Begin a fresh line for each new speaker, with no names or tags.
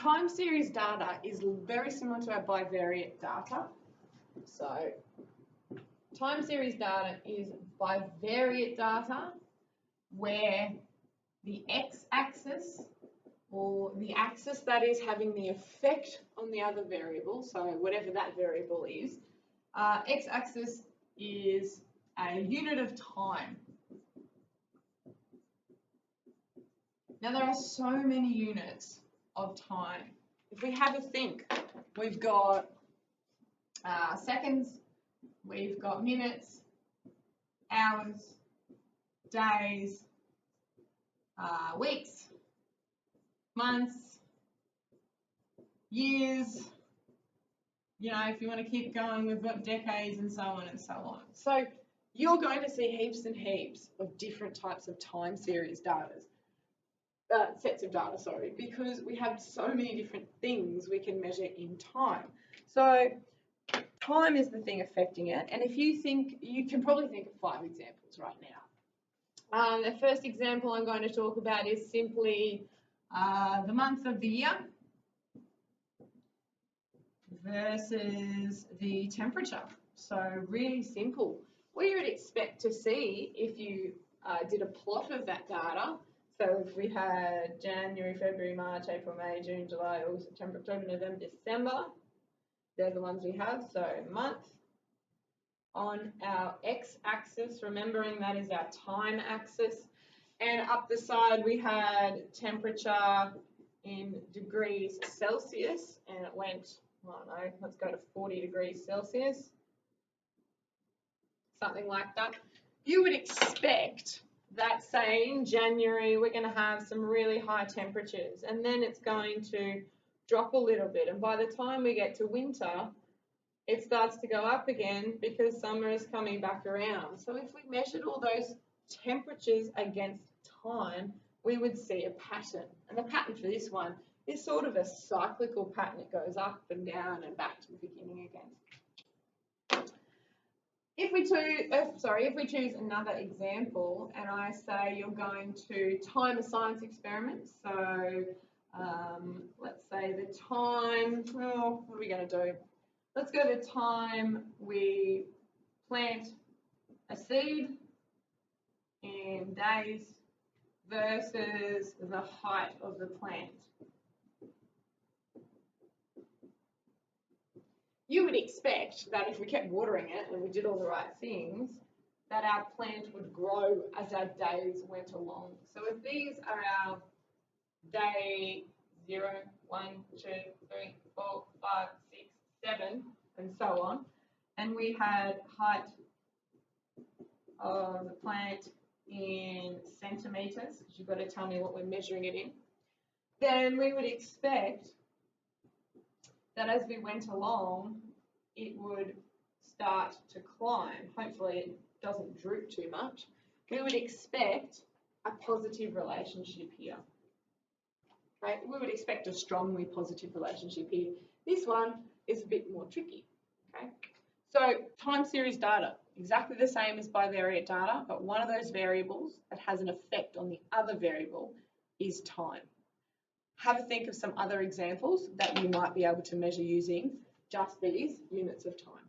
time series data is very similar to our bivariate data. So time series data is bivariate data where the x-axis, or the axis that is having the effect on the other variable, so whatever that variable is, x-axis is a unit of time. Now there are so many units of time. If we have a think, we've got seconds, we've got minutes, hours, days, weeks, months, years, you know, if you want to keep going, we've got decades and so on and so on. So you're going to see heaps and heaps of different types of time series data. Sets of data, sorry, because we have so many different things we can measure in time. So time is the thing affecting it, and if you think, you can probably think of 5 examples right now. The first example I'm going to talk about is simply the month of the year versus the temperature. So really simple. What you would expect to see if you did a plot of that data. So if we had January, February, March, April, May, June, July, August, September, October, November, December, they're the ones we have. So month on our x-axis, remembering that is our time axis. And up the side we had temperature in degrees Celsius, and it went, I don't know, let's go to 40 degrees Celsius, something like that. You would expect that, say, in January, we're going to have some really high temperatures, and then it's going to drop a little bit. And by the time we get to winter, it starts to go up again because summer is coming back around. So if we measured all those temperatures against time, we would see a pattern. And the pattern for this one is sort of a cyclical pattern. It goes up and down and back to the beginning again. If we choose another example, and I say you're going to time a science experiment, so let's say the time, oh, what are we going to do? Let's go to time we plant a seed in days versus the height of the plant. You would expect that if we kept watering it and we did all the right things, that our plant would grow as our days went along. So if these are our day 0, 1, 2, 3, 4, 5, 6, 7, and so on, and we had height of the plant in centimetres, because you've got to tell me what we're measuring it in, then we would expect that as we went along, it would start to climb. Hopefully it doesn't droop too much. We would expect a positive relationship here. Okay? We would expect a strongly positive relationship here. This one is a bit more tricky. Okay? So time series data, exactly the same as bivariate data, but one of those variables that has an effect on the other variable is time. Have a think of some other examples that you might be able to measure using just these units of time.